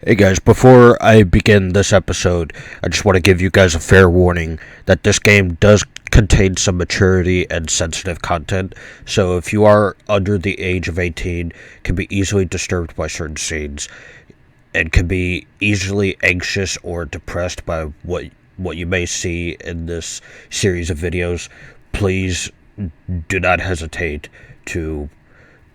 Hey guys, before I begin this episode, I just want to give you guys a fair warning that this game does contain some maturity and sensitive content, so if you are under the age of 18, can be easily disturbed by certain scenes, and can be easily anxious or depressed by what you may see in this series of videos, please do not hesitate to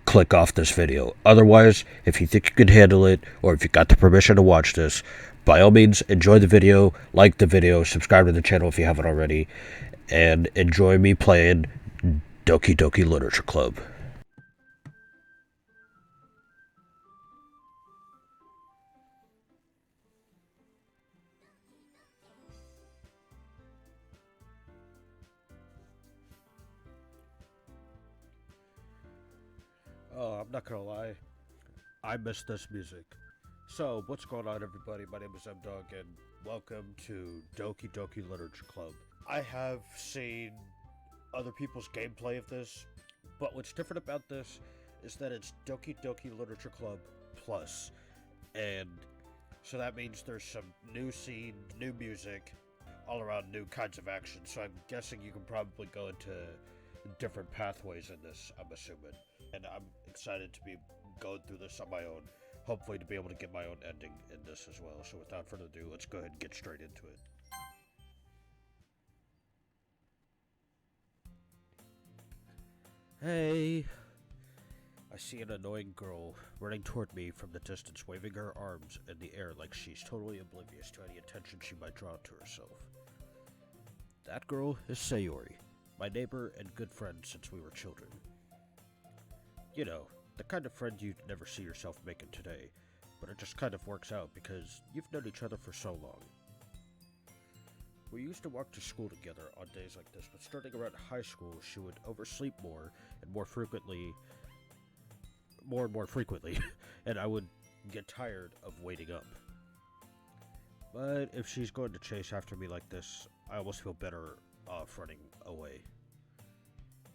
click off this video. Otherwise, if you think you can handle it, or if you got the permission to watch this, by all means, enjoy the video, like the video, subscribe to the channel if you haven't already, and enjoy me playing Doki Doki Literature Club. Oh, I'm not gonna lie, I miss this music. So, what's going on, everybody? My name is M-Dog, and welcome to Doki Doki Literature Club. I have seen other people's gameplay of this, but what's different about this is that it's Doki Doki Literature Club Plus, and so that means there's some new scene, new music, all around new kinds of action. So I'm guessing you can probably go into different pathways in this, I'm assuming. And I'm excited to be going through this on my own. Hopefully to be able to get my own ending in this as well. So without further ado, let's go ahead and get straight into it. Hey! I see an annoying girl running toward me from the distance, waving her arms in the air like she's totally oblivious to any attention she might draw to herself. That girl is Sayori, my neighbor and good friend since we were children. You know, the kind of friend you'd never see yourself making today, but it just kind of works out because you've known each other for so long. We used to walk to school together on days like this, but starting around high school, she would oversleep more and more and more frequently, and I would get tired of waiting up. But if she's going to chase after me like this, I almost feel better off running away.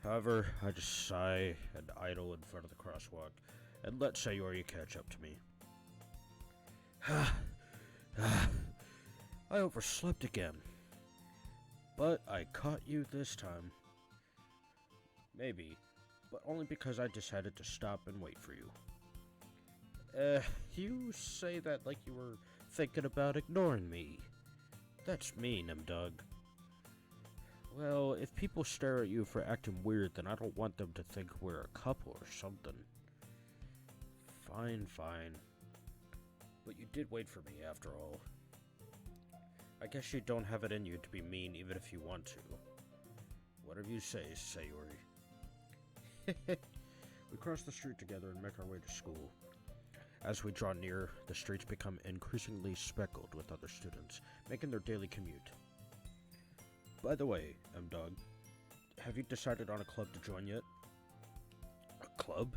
However, I just sigh and idle in front of the crosswalk and let Sayori catch up to me. I overslept again. But I caught you this time. Maybe, but only because I decided to stop and wait for you. You say that like you were thinking about ignoring me. That's mean, M-Dog. Well, if people stare at you for acting weird, then I don't want them to think we're a couple or something. Fine, fine. But you did wait for me, after all. I guess you don't have it in you to be mean even if you want to. Whatever you say, Sayori. We cross the street together and make our way to school. As we draw near, the streets become increasingly speckled with other students, making their daily commute. By the way, M-Dog, have you decided on a club to join yet? A club?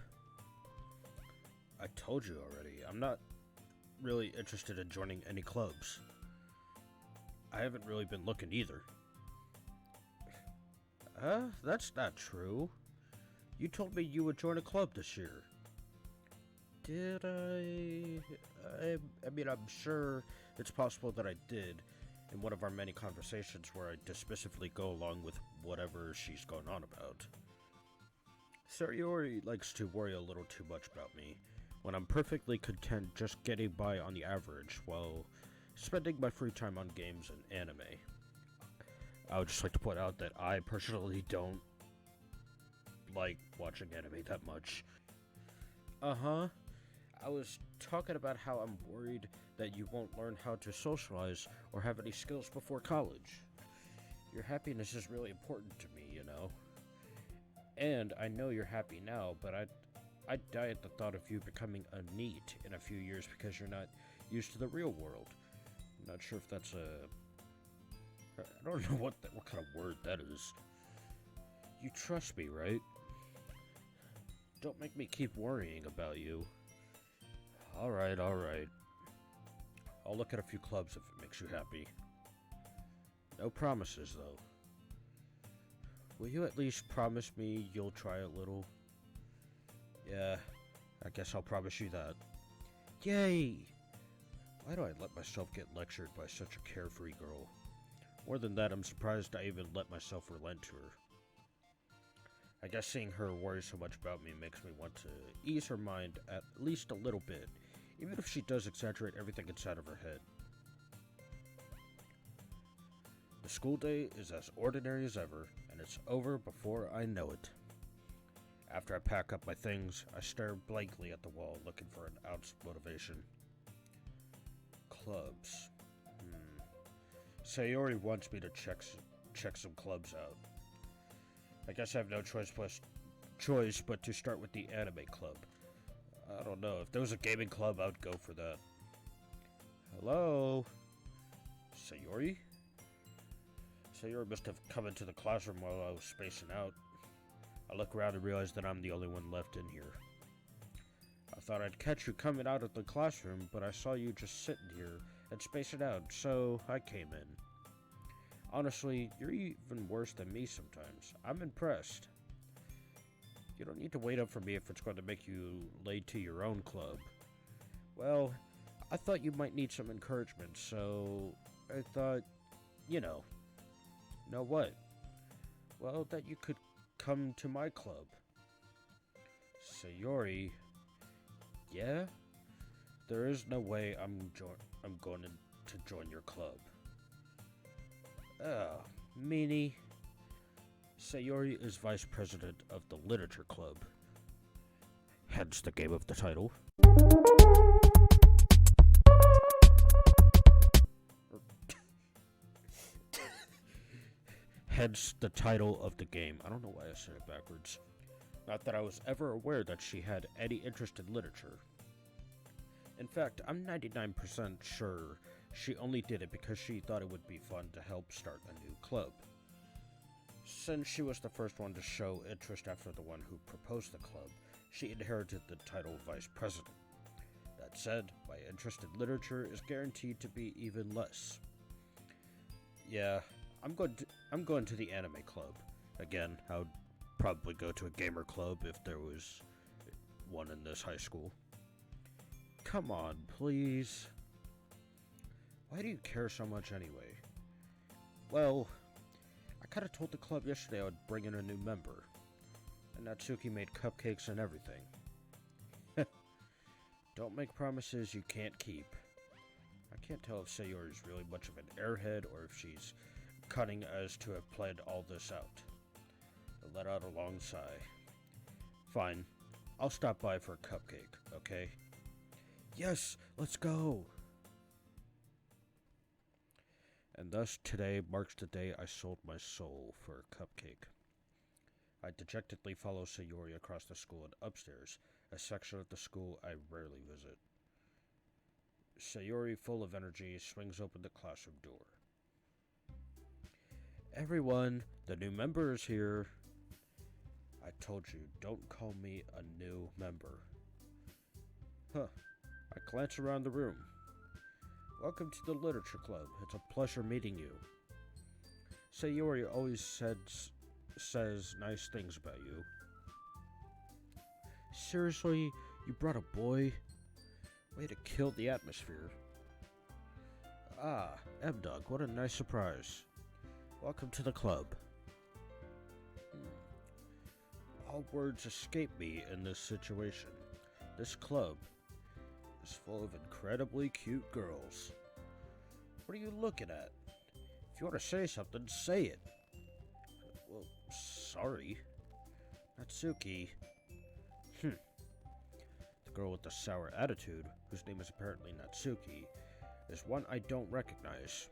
I told you already, I'm not really interested in joining any clubs. I haven't really been looking either. That's not true. You told me you would join a club this year. Did I? I mean, I'm sure it's possible that I did in one of our many conversations where I dismissively go along with whatever she's going on about. Sayori likes to worry a little too much about me, when I'm perfectly content just getting by on the average while spending my free time on games and anime. I would just like to point out that I personally don't like watching anime that much. Uh-huh. I was talking about how I'm worried that you won't learn how to socialize or have any skills before college. Your happiness is really important to me, you know. And I know you're happy now, but I'd die at the thought of you becoming a NEET in a few years because you're not used to the real world. I'm not sure if that's I don't know what kind of word that is. You trust me, right? Don't make me keep worrying about you. Alright. I'll look at a few clubs if it makes you happy. No promises, though. Will you at least promise me you'll try a little? Yeah, I guess I'll promise you that. Yay! Why do I let myself get lectured by such a carefree girl? More than that, I'm surprised I even let myself relent to her. I guess seeing her worry so much about me makes me want to ease her mind at least a little bit, even if she does exaggerate everything inside of her head. The school day is as ordinary as ever, and it's over before I know it. After I pack up my things, I stare blankly at the wall, looking for an ounce of motivation. Clubs. Sayori wants me to check some clubs out. I guess I have no choice but to start with the anime club. I don't know, if there was a gaming club, I would go for that. Hello? Sayori? Sayori must have come into the classroom while I was spacing out. I look around and realize that I'm the only one left in here. I thought I'd catch you coming out of the classroom, but I saw you just sitting here and spacing out, so I came in. Honestly, you're even worse than me sometimes. I'm impressed. You don't need to wait up for me if it's going to make you late to your own club. Well, I thought you might need some encouragement, so I thought, know what? Well, that you could come to my club. Sayori, yeah? There is no way I'm going to join your club. Meanie. Sayori is vice president of the literature club. Hence the game of the title. Hence the title of the game. I don't know why I said it backwards. Not that I was ever aware that she had any interest in literature. In fact, I'm 99% sure she only did it because she thought it would be fun to help start a new club. Since she was the first one to show interest after the one who proposed the club, she inherited the title Vice President. That said, my interest in literature is guaranteed to be even less. Yeah, I'm going to the anime club. Again, I would probably go to a gamer club if there was one in this high school. Come on, please. Why do you care so much anyway? Well, I kinda told the club yesterday I would bring in a new member. And Natsuki made cupcakes and everything. Don't make promises you can't keep. I can't tell if Sayori is really much of an airhead or if she's cunning as to have planned all this out. I let out a long sigh. Fine, I'll stop by for a cupcake, okay? Yes, let's go! And thus today marks the day I sold my soul for a cupcake. I dejectedly follow Sayori across the school and upstairs, a section of the school I rarely visit. Sayori, full of energy, swings open the classroom door. Everyone, the new member is here. I told you, don't call me a new member. Huh. I glance around the room. Welcome to the Literature Club. It's a pleasure meeting you. Sayori always says nice things about you. Seriously, you brought a boy? Way to kill the atmosphere. Ah, M-Dog, what a nice surprise. Welcome to the club. All words escape me in this situation. This club is full of incredibly cute girls. What are you looking at? If you want to say something, say it. Well, sorry. Natsuki. The girl with the sour attitude, whose name is apparently Natsuki, is one I don't recognize.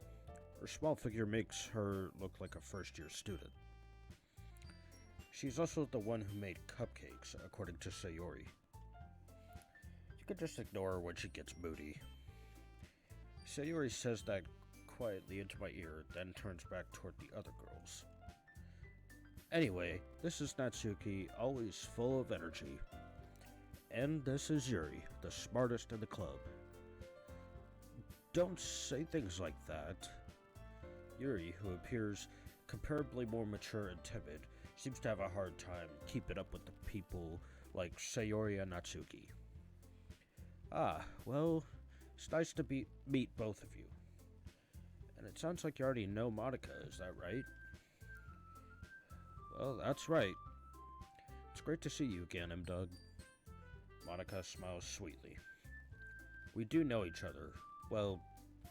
Her small figure makes her look like a first-year student. She's also the one who made cupcakes, according to Sayori. You can just ignore her when she gets moody. Sayori says that quietly into my ear, then turns back toward the other girls. Anyway, this is Natsuki, always full of energy. And this is Yuri, the smartest in the club. Don't say things like that. Yuri, who appears comparably more mature and timid, seems to have a hard time keeping up with the people like Sayori and Natsuki. Ah, well, It's nice to meet both of you. And it sounds like you already know Monica, is that right? Well, that's right. It's great to see you again, Doug. Monica smiles sweetly. We do know each other. Well,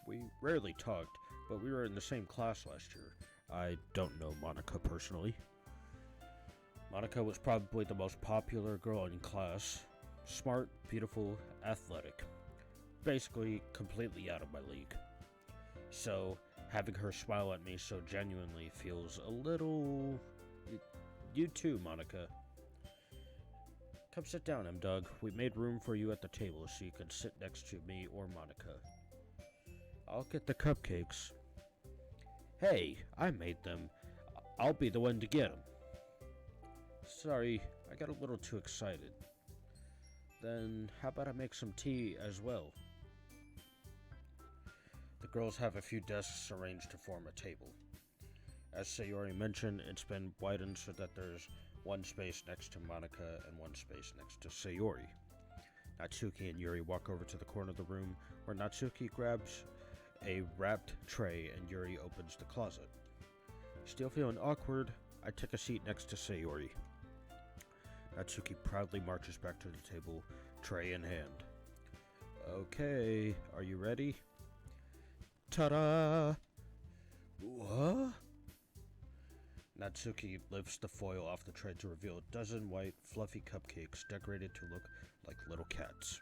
we rarely talked, but we were in the same class last year. I don't know Monica personally. Monica was probably the most popular girl in class. Smart, beautiful, athletic. Basically, completely out of my league. So, having her smile at me so genuinely feels a little... You too, Monica. Come sit down, Doug. We made room for you at the table so you can sit next to me or Monica. I'll get the cupcakes. Hey, I made them. I'll be the one to get them. Sorry, I got a little too excited. Then, how about I make some tea as well? The girls have a few desks arranged to form a table. As Sayori mentioned, it's been widened so that there's one space next to Monica and one space next to Sayori. Natsuki and Yuri walk over to the corner of the room where Natsuki grabs a wrapped tray and Yuri opens the closet. Still feeling awkward, I take a seat next to Sayori. Natsuki proudly marches back to the table, tray in hand. Okay, are you ready? Ta-da! What? Natsuki lifts the foil off the tray to reveal a dozen white, fluffy cupcakes decorated to look like little cats.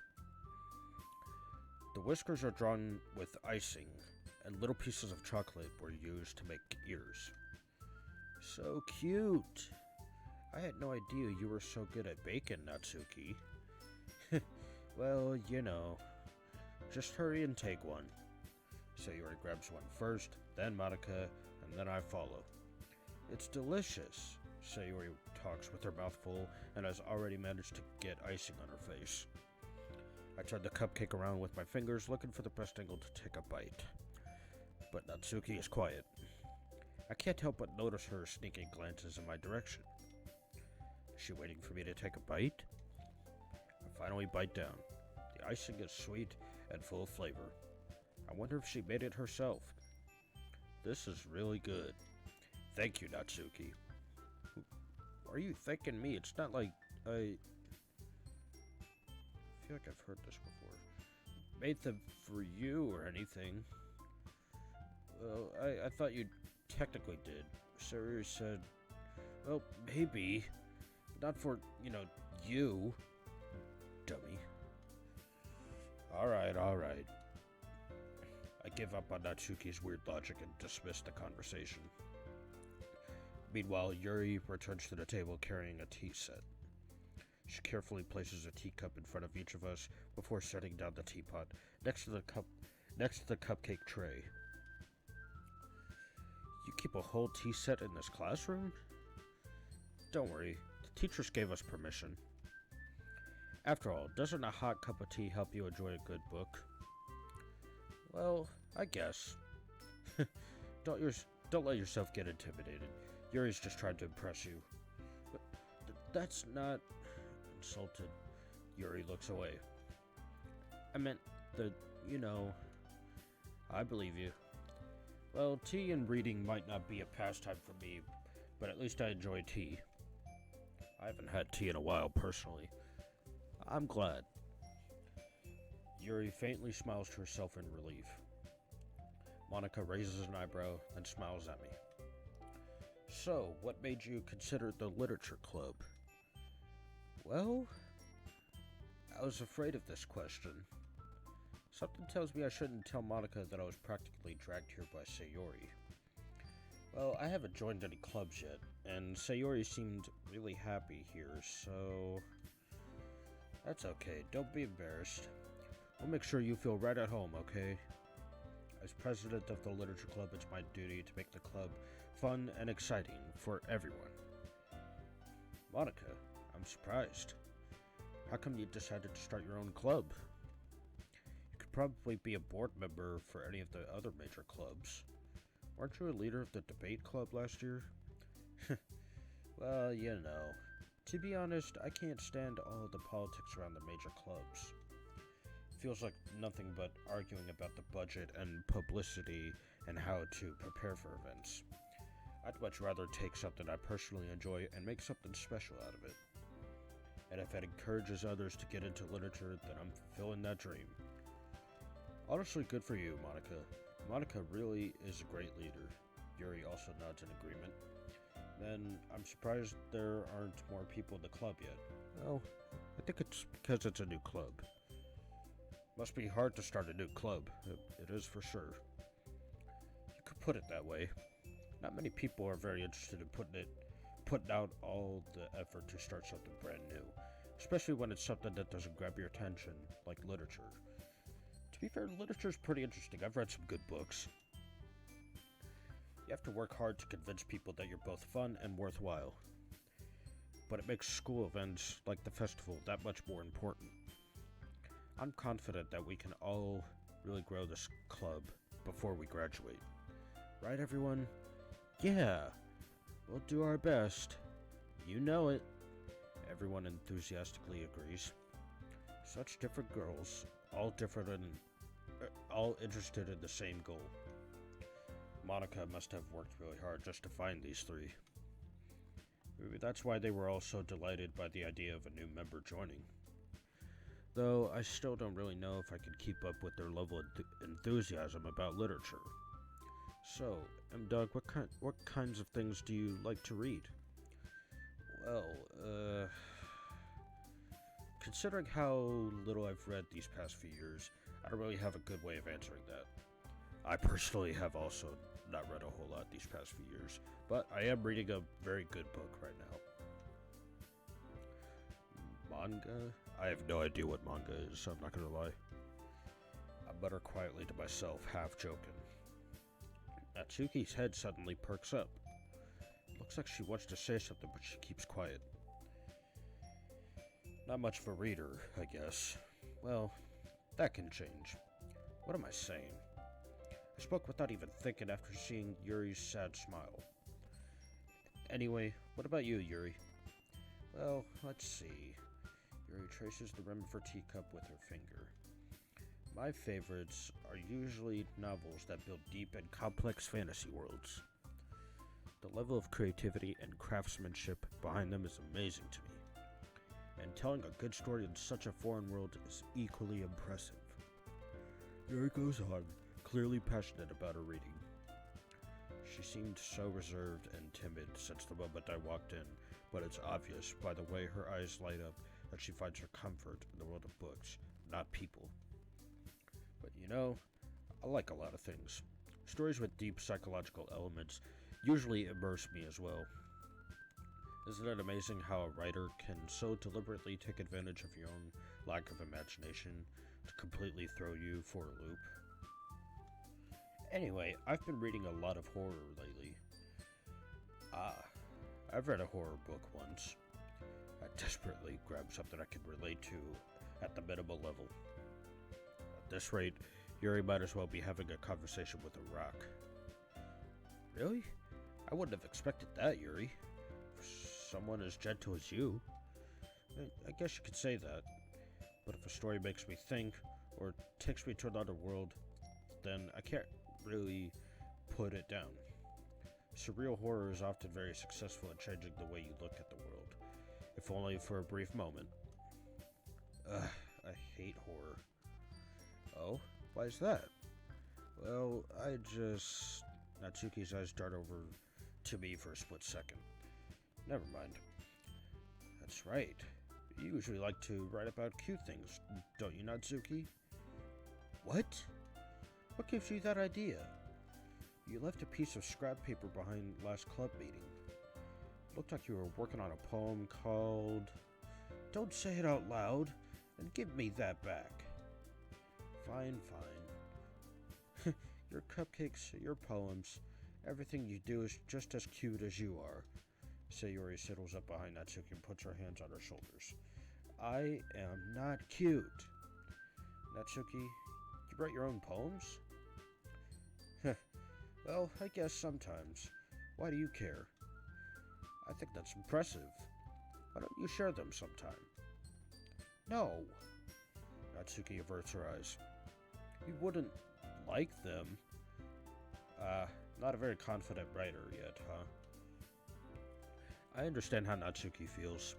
The whiskers are drawn with icing, and little pieces of chocolate were used to make ears. So cute! I had no idea you were so good at baking, Natsuki. Well, you know. Just hurry and take one. Sayori grabs one first, then Monica, and then I follow. It's delicious, Sayori talks with her mouth full and has already managed to get icing on her face. I turn the cupcake around with my fingers, looking for the best angle to take a bite. But Natsuki is quiet. I can't help but notice her sneaking glances in my direction. Is she waiting for me to take a bite? I finally bite down. The icing is sweet and full of flavor. I wonder if she made it herself. This is really good. Thank you, Natsuki. Why are you thanking me? It's not like I feel like I've heard this before. Made them for you or anything. Well, I thought you technically did. Sayori said, well, maybe. Not for, you. Dummy. Alright. I give up on Natsuki's weird logic and dismiss the conversation. Meanwhile, Yuri returns to the table carrying a tea set. She carefully places a teacup in front of each of us before setting down the teapot next to the cupcake tray. You keep a whole tea set in this classroom? Don't worry, the teachers gave us permission. After all, doesn't a hot cup of tea help you enjoy a good book? Well, I guess. Don't let yourself get intimidated. Yuri's just trying to impress you. But that's not... Insulted, Yuri looks away. I meant I believe you. Well, tea and reading might not be a pastime for me, but at least I enjoy tea. I haven't had tea in a while, personally. I'm glad. Yuri faintly smiles to herself in relief. Monica raises an eyebrow, then smiles at me. So, what made you consider the literature club? Well, I was afraid of this question. Something tells me I shouldn't tell Monica that I was practically dragged here by Sayori. Well, I haven't joined any clubs yet, and Sayori seemed really happy here, so... That's okay, don't be embarrassed. We'll make sure you feel right at home, okay? As president of the literature club, it's my duty to make the club fun and exciting for everyone. Monica, I'm surprised. How come you decided to start your own club? You could probably be a board member for any of the other major clubs. Weren't you a leader of the debate club last year? Well, to be honest, I can't stand all the politics around the major clubs. feels like nothing but arguing about the budget and publicity and how to prepare for events. I'd much rather take something I personally enjoy and make something special out of it. And if it encourages others to get into literature, then I'm fulfilling that dream. Honestly, good for you, Monica. Monica really is a great leader. Yuri also nods in agreement. Then I'm surprised there aren't more people in the club yet. Well, I think it's because it's a new club. Must be hard to start a new club. It is for sure. You could put it that way. Not many people are very interested in putting out all the effort to start something brand new, especially when it's something that doesn't grab your attention, like literature. To be fair, literature's pretty interesting. I've read some good books. You have to work hard to convince people that you're both fun and worthwhile. But it makes school events like the festival that much more important. I'm confident that we can all really grow this club before we graduate. Right, everyone? Yeah, we'll do our best. You know it. Everyone enthusiastically agrees. Such different girls, all different and all interested in the same goal. Monica must have worked really hard just to find these three. Maybe that's why they were all so delighted by the idea of a new member joining. Though I still don't really know if I can keep up with their level of enthusiasm about literature. So, Doug, what kinds of things do you like to read? Well, considering how little I've read these past few years, I don't really have a good way of answering that. I personally have also not read a whole lot these past few years, but I am reading a very good book right now. Manga? I have no idea what manga is, so I'm not gonna lie. I mutter quietly to myself, half joking. Natsuki's head suddenly perks up. Looks like she wants to say something, but she keeps quiet. Not much of a reader, I guess. Well, that can change. What am I saying? I spoke without even thinking after seeing Yuri's sad smile. Anyway, what about you, Yuri? Well, let's see. Yuri traces the rim of her teacup with her finger. My favorites are usually novels that build deep and complex fantasy worlds. The level of creativity and craftsmanship behind them is amazing to me. And telling a good story in such a foreign world is equally impressive. Yuri goes on, clearly passionate about her reading. She seemed so reserved and timid since the moment I walked in, but it's obvious by the way her eyes light up that she finds her comfort in the world of books, not people. But you know, I like a lot of things. Stories with deep psychological elements usually immerse me as well. Isn't it amazing how a writer can so deliberately take advantage of your own lack of imagination to completely throw you for a loop? Anyway, I've been reading a lot of horror lately. I've read a horror book once. I desperately grabbed something I could relate to at the minimal level. At this rate, Yuri might as well be having a conversation with a rock. Really? I wouldn't have expected that, Yuri. For someone as gentle as you. I guess you could say that. But if a story makes me think, or takes me to another world, then I can't really put it down. Surreal horror is often very successful in changing the way you look at the world, if only for a brief moment. I hate horror. Oh, why is that? Well, Natsuki's eyes dart over to me for a split second. Never mind. That's right. You usually like to write about cute things, don't you, Natsuki? What? What gives you that idea? You left a piece of scrap paper behind last club meeting. Looked like you were working on a poem called... Don't say it out loud, and give me that back. Fine. Your cupcakes, your poems, everything you do is just as cute as you are. Sayori sidles up behind Natsuki and puts her hands on her shoulders. I am not cute. Natsuki, you write your own poems? Well, I guess sometimes. Why do you care? I think that's impressive. Why don't you share them sometime? No. Natsuki averts her eyes. You wouldn't like them? Not a very confident writer yet, huh? I understand how Natsuki feels.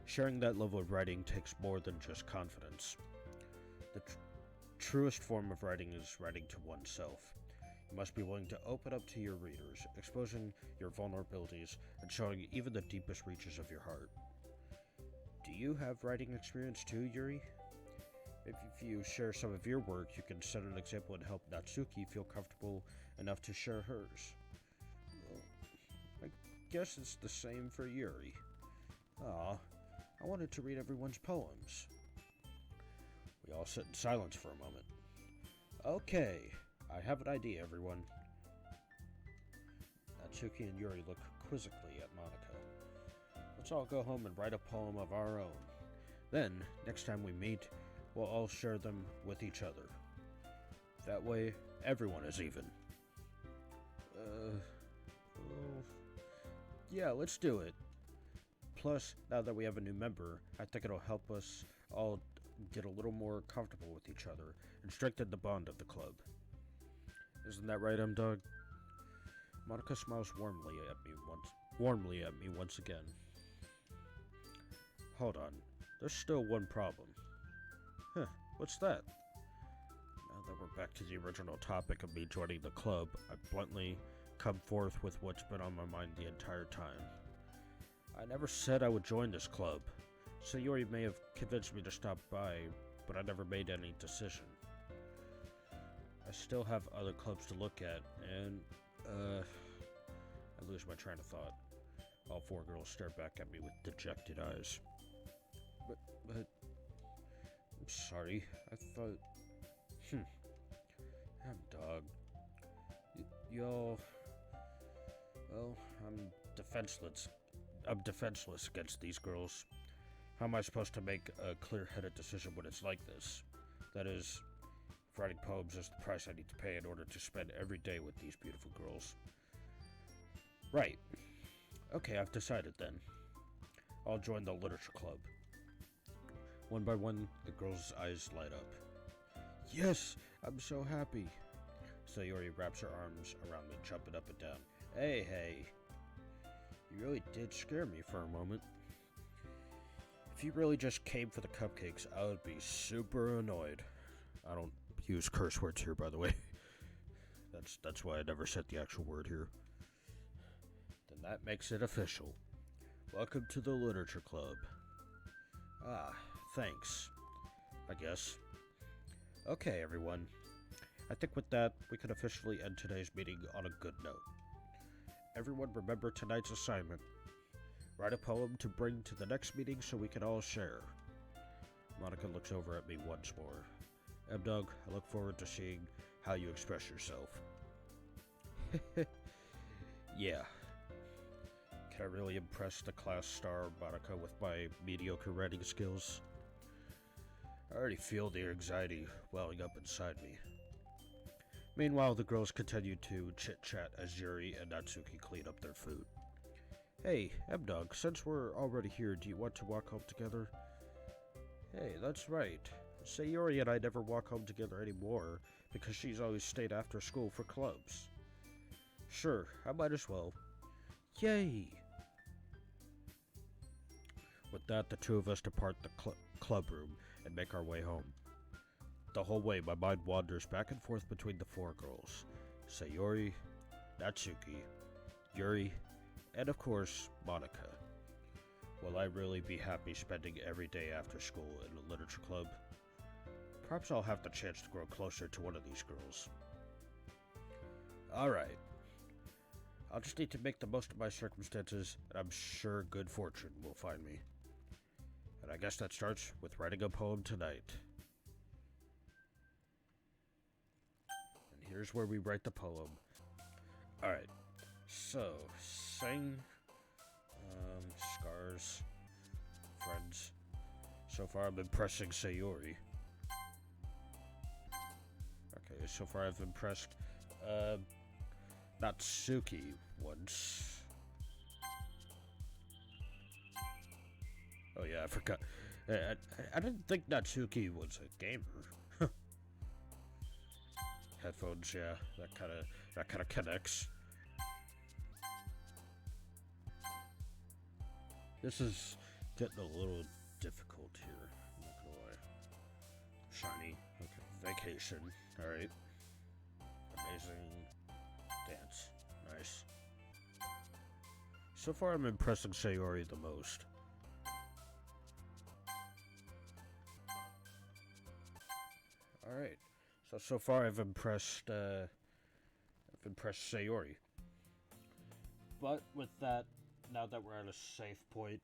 Sharing that level of writing takes more than just confidence. The truest form of writing is writing to oneself. You must be willing to open up to your readers, exposing your vulnerabilities and showing even the deepest reaches of your heart. Do you have writing experience too, Yuri? If you share some of your work, you can set an example and help Natsuki feel comfortable enough to share hers. Well, I guess it's the same for Yuri. I wanted to read everyone's poems. We all sit in silence for a moment. Okay, I have an idea, everyone. Natsuki and Yuri look quizzically at Monica. Let's all go home and write a poem of our own. Then, next time we meet, we'll all share them with each other. That way, everyone is even. Yeah, let's do it. Plus, now that we have a new member, I think it'll help us all get a little more comfortable with each other and strengthen the bond of the club. Isn't that right, M-Dog? Monica smiles warmly at me once again. Hold on, there's still one problem. Huh, what's that? Now that we're back to the original topic of me joining the club, I bluntly come forth with what's been on my mind the entire time. I never said I would join this club. Sayori may have convinced me to stop by, but I never made any decision. I still have other clubs to look at, and, I lose my train of thought. All four girls stare back at me with dejected eyes. But, I'm sorry, I thought... dog. Y'all... Well, I'm defenseless against these girls. How am I supposed to make a clear-headed decision when it's like this? That is, if writing poems is the price I need to pay in order to spend every day with these beautiful girls. Right. Okay, I've decided then. I'll join the literature club. One by one, the girls' eyes light up. Yes, I'm so happy. Sayori wraps her arms around me, jumping up and down. Hey. You really did scare me for a moment. If you really just came for the cupcakes, I would be super annoyed. I don't use curse words here, by the way. That's why I never said the actual word here. Then that makes it official. Welcome to the Literature Club. Thanks. I guess. Okay, everyone. I think with that, we can officially end today's meeting on a good note. Everyone remember tonight's assignment. Write a poem to bring to the next meeting so we can all share. Monica looks over at me once more. M-Dog, I look forward to seeing how you express yourself. Yeah. Can I really impress the class star, Monica, with my mediocre writing skills? I already feel the anxiety welling up inside me. Meanwhile, the girls continue to chit-chat as Yuri and Natsuki clean up their food. Hey, M-Dog, since we're already here, do you want to walk home together? Hey, that's right. Sayori and I never walk home together anymore because she's always stayed after school for clubs. Sure, I might as well. Yay! With that, the two of us depart the club room and make our way home. The whole way, my mind wanders back and forth between the four girls. Sayori, Natsuki, Yuri, and of course, Monica. Will I really be happy spending every day after school in a literature club? Perhaps I'll have the chance to grow closer to one of these girls. Alright. I'll just need to make the most of my circumstances, and I'm sure good fortune will find me. And I guess that starts with writing a poem tonight. And here's where we write the poem. Alright. So, sing, scars, friends. So far I've been impressing Sayori. Okay, so far I've impressed, Natsuki once. Oh yeah, I forgot. I didn't think Natsuki was a gamer. Headphones, yeah, that kind of connects. This is getting a little difficult here. I'm not gonna lie. Shiny. Okay. Vacation. All right. Amazing. Dance. Nice. So far, I'm impressing Sayori the most. All right. So far, I've impressed Sayori. But with that, now that we're at a safe point,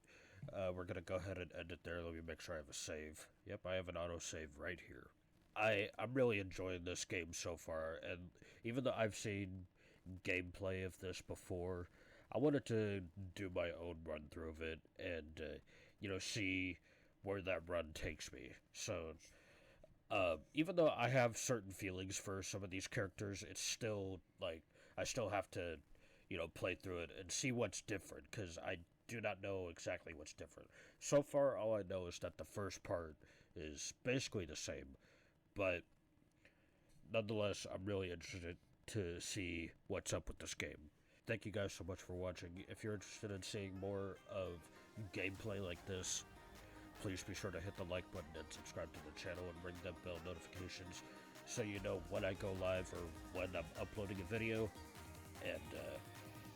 we're gonna go ahead and end it there. Let me make sure I have a save. Yep, I have an autosave right here. I'm really enjoying this game so far, and even though I've seen gameplay of this before, I wanted to do my own run through of it and see where that run takes me. So even though I have certain feelings for some of these characters, it's still like I still have to play through it and see what's different because I do not know exactly what's different. So far, all I know is that the first part is basically the same, but nonetheless, I'm really interested to see what's up with this game. Thank you guys so much for watching. If you're interested in seeing more of gameplay like this, please be sure to hit the like button and subscribe to the channel and ring that bell notifications so you know when I go live or when I'm uploading a video. And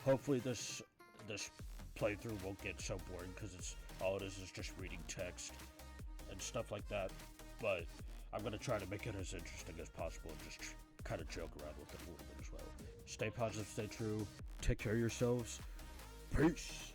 hopefully this playthrough won't get so boring because it's all it is just reading text and stuff like that. But I'm going to try to make it as interesting as possible and just kind of joke around with it a little bit as well. Stay positive, stay true, take care of yourselves. Peace!